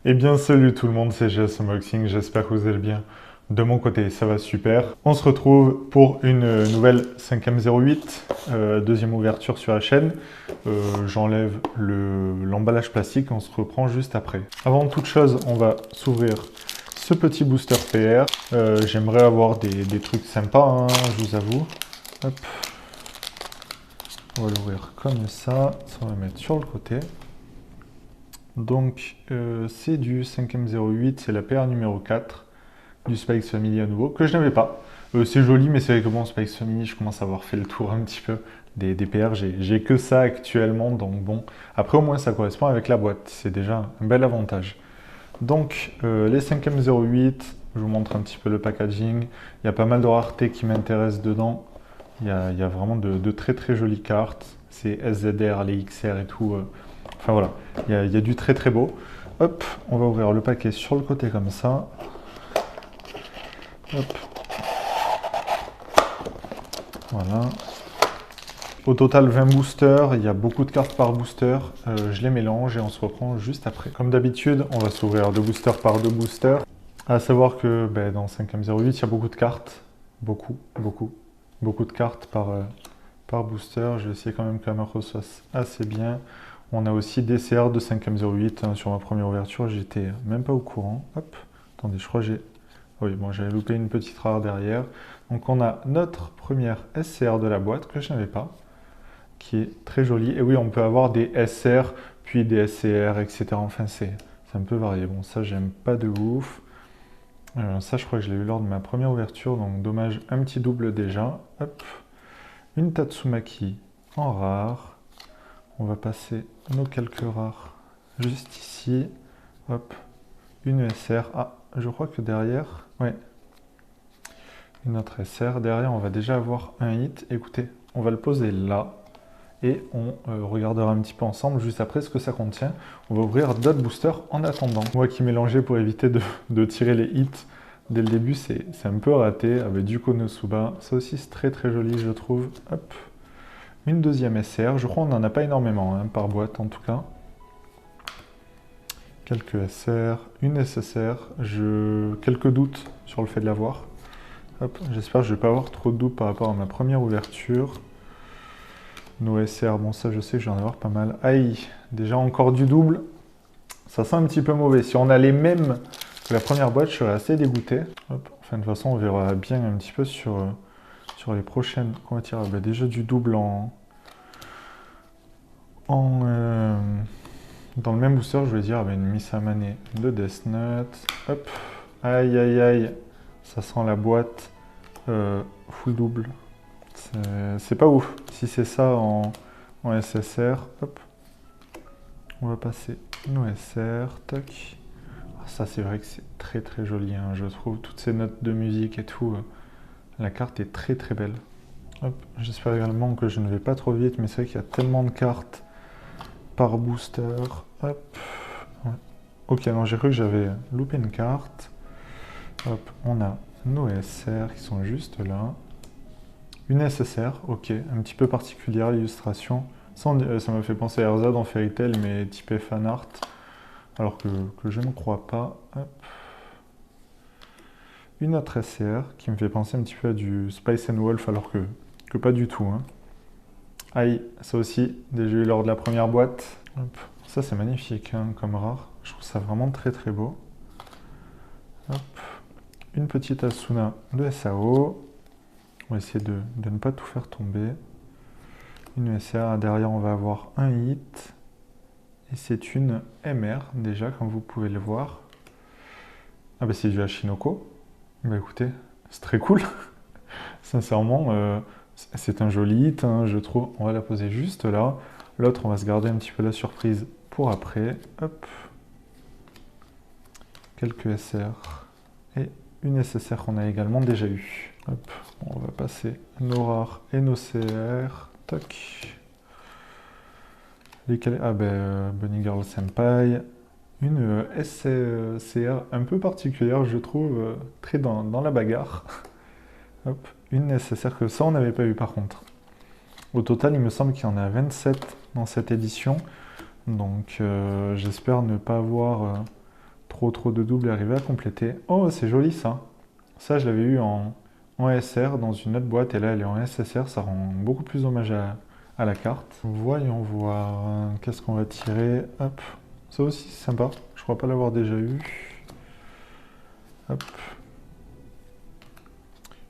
Eh bien, salut tout le monde, c'est GS Unboxing, j'espère que vous allez bien. De mon côté, ça va super. On se retrouve pour une nouvelle 5M08, deuxième ouverture sur la chaîne. J'enlève l'emballage plastique, on se reprend juste après. Avant toute chose, on va s'ouvrir ce petit booster PR. J'aimerais avoir des trucs sympas, hein, je vous avoue. Hop. On va l'ouvrir comme ça on va le mettre sur le côté. Donc, c'est du 5M08, c'est la PR numéro 4 du Spikes Family à nouveau, que je n'avais pas. C'est joli, mais c'est vrai que bon, Spikes Family, je commence à avoir fait le tour un petit peu des PR. J'ai que ça actuellement, donc bon. Après, au moins, ça correspond avec la boîte. C'est déjà un bel avantage. Donc, les 5M08, je vous montre un petit peu le packaging. Il y a pas mal de raretés qui m'intéressent dedans. Il y a vraiment de très très jolies cartes. C'est SZR, les XR et tout. Enfin voilà, il y a du très très beau. Hop, on va ouvrir le paquet sur le côté comme ça. Hop. Voilà. Au total 20 boosters, il y a beaucoup de cartes par booster. Je les mélange et on se reprend juste après. Comme d'habitude, on va s'ouvrir deux boosters par deux boosters. À savoir que dans 5M08, il y a beaucoup de cartes. Beaucoup de cartes par booster. Je vais essayer quand même que la marque reçoive assez bien. On a aussi des CR de 5M08 hein, sur ma première ouverture. J'étais même pas au courant. Hop. Attendez, je crois que j'ai... Oui, bon, j'avais loupé une petite rare derrière. Donc on a notre première SCR de la boîte que je n'avais pas, qui est très jolie. Et oui, on peut avoir des SR, puis des SCR, etc. Enfin, c'est un peu varié. Bon, ça, j'aime pas de ouf. Ça, je crois que je l'ai eu lors de ma première ouverture, donc dommage, un petit double déjà. Hop. Une Tatsumaki en rare. On va passer nos quelques rares juste ici. Hop. Une SR. Ah, je crois que derrière... Ouais. Une autre SR. Derrière, on va déjà avoir un hit. Écoutez, on va le poser là. Et on regardera un petit peu ensemble juste après ce que ça contient. On va ouvrir d'autres boosters en attendant. Moi qui mélangeais pour éviter de tirer les hits dès le début, c'est un peu raté avec du Konosuba. Ça aussi c'est très très joli je trouve. Hop. Une deuxième SR. Je crois qu'on n'en a pas énormément hein, par boîte en tout cas. Quelques SR, une SSR. Quelques doutes sur le fait de l'avoir. J'espère que je ne vais pas avoir trop de doutes par rapport à ma première ouverture. Nos SR, bon ça je sais que je vais en avoir pas mal. Aïe, déjà encore du double. Ça sent un petit peu mauvais. Si on a les mêmes que la première boîte, je serais assez dégoûté. Hop. Enfin de toute façon on verra bien un petit peu sur les prochaines qu'on va tirer. Déjà du double dans le même booster, je vais dire une Missamane de Death Note. Hop. Aïe aïe aïe. Ça sent la boîte full double. C'est pas ouf. Si c'est ça en SSR, hop. On va passer nos SR, tac. Ah, ça c'est vrai que c'est très très joli, hein, je trouve. Toutes ces notes de musique et tout. La carte est très très belle. J'espère également que je ne vais pas trop vite, mais c'est vrai qu'il y a tellement de cartes par booster. Hop. Ouais. Ok, non, j'ai cru que j'avais loupé une carte. Hop, on a nos SR qui sont juste là. Une SSR, ok, un petit peu particulière l'illustration. Ça me fait penser à Erza dans Fairy Tail, mais typé fan art. Alors que je ne crois pas. Hop. Une autre SCR qui me fait penser un petit peu à du Spice and Wolf, alors que pas du tout. Hein. Aïe, ça aussi, déjà eu lors de la première boîte. Hop. Ça c'est magnifique hein, comme rare. Je trouve ça vraiment très très beau. Hop. Une petite Asuna de SAO. On va essayer de ne pas tout faire tomber. Une SR, derrière on va avoir un hit. Et c'est une MR déjà, comme vous pouvez le voir. Ah bah c'est du Hashinoko. Bah écoutez, c'est très cool. Sincèrement, c'est un joli hit, hein, je trouve. On va la poser juste là. L'autre, on va se garder un petit peu la surprise pour après. Hop. Quelques SR. Et une SSR qu'on a également déjà eu. Hop. On va passer nos rares et nos CR. Tac. Ah ben, Bunny Girl Senpai. Une SCR un peu particulière, je trouve, très dans la bagarre. Hop, une nécessaire que ça, on n'avait pas eu par contre. Au total, il me semble qu'il y en a 27 dans cette édition. Donc, j'espère ne pas avoir Trop de doubles arrivés à compléter. Oh, c'est joli ça. Ça, je l'avais eu en SR dans une autre boîte et là, elle est en SSR. Ça rend beaucoup plus hommage à la carte. Voyons voir. Qu'est-ce qu'on va tirer? Hop. Ça aussi, c'est sympa. Je crois pas l'avoir déjà eu. Hop.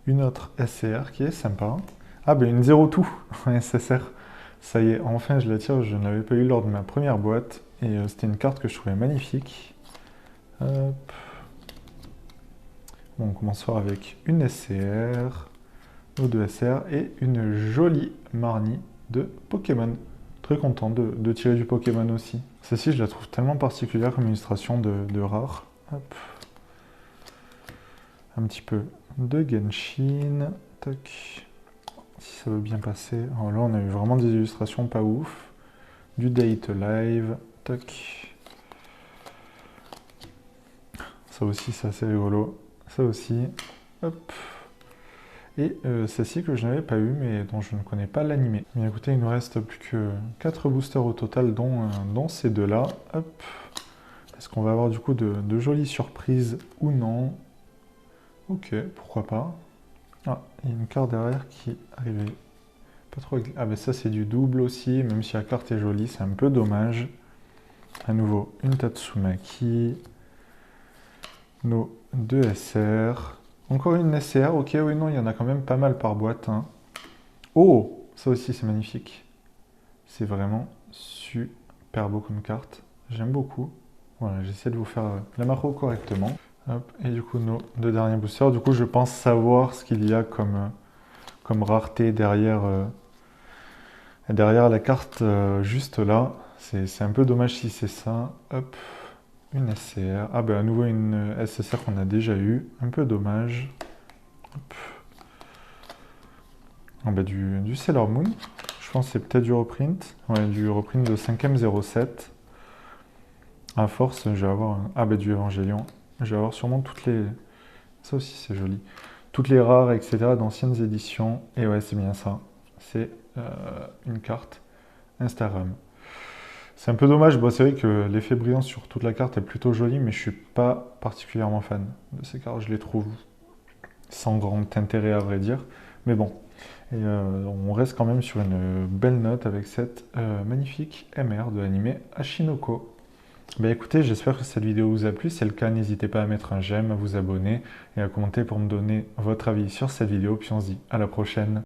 Une autre SCR qui est sympa. Ah, ben une 0 tout en SSR. Ça y est, enfin, je la tire. Je ne l'avais pas eu lors de ma première boîte. Et c'était une carte que je trouvais magnifique. Hop. Bon, on commence fort avec une SCR, nos 2 SR et une jolie Marnie de Pokémon. Très content de tirer du Pokémon aussi. Celle-ci, je la trouve tellement particulière comme illustration de rare. Hop. Un petit peu de Genshin. Tac. Si ça veut bien passer. Alors là, on a eu vraiment des illustrations pas ouf. Du Date Live. Tac. Ça aussi, c'est assez rigolo. Ça aussi. Hop. Et celle-ci que je n'avais pas eu, mais dont je ne connais pas l'animé. Mais écoutez, il nous reste plus que 4 boosters au total, dont ces deux-là. Hop. Est-ce qu'on va avoir du coup de jolies surprises ou non? Ok, pourquoi pas. Ah, il y a une carte derrière qui arrivait pas trop... Ah ben ça c'est du double aussi, même si la carte est jolie, c'est un peu dommage. À nouveau, une Tatsumaki. Nos 2 SR. Encore une SCR, ok, oui, non, il y en a quand même pas mal par boîte. Hein. Oh, ça aussi c'est magnifique. C'est vraiment super beau comme carte. J'aime beaucoup. Voilà, j'essaie de vous faire la macro correctement. Hop, et du coup, nos 2 derniers boosters. Du coup, je pense savoir ce qu'il y a comme rareté derrière, derrière la carte juste là. C'est un peu dommage si c'est ça. Hop. Une SCR. Ah ben à nouveau une SSR qu'on a déjà eu. Un peu dommage. Hop. Ah ben du Sailor Moon. Je pense que c'est peut-être du reprint. Ouais, du reprint de 5ème 07. À force, je vais avoir... Ah ben du Evangelion. Je vais avoir sûrement toutes les... Ça aussi c'est joli. Toutes les rares, etc. d'anciennes éditions. Et ouais, c'est bien ça. C'est une carte Instagram. C'est un peu dommage, bon, c'est vrai que l'effet brillant sur toute la carte est plutôt joli, mais je suis pas particulièrement fan de ces cartes. Je les trouve sans grand intérêt à vrai dire. Mais bon, et on reste quand même sur une belle note avec cette magnifique MR de l'anime Ashinoko. Bah écoutez, j'espère que cette vidéo vous a plu. Si c'est le cas, n'hésitez pas à mettre un j'aime, à vous abonner et à commenter pour me donner votre avis sur cette vidéo. Puis on se dit à la prochaine.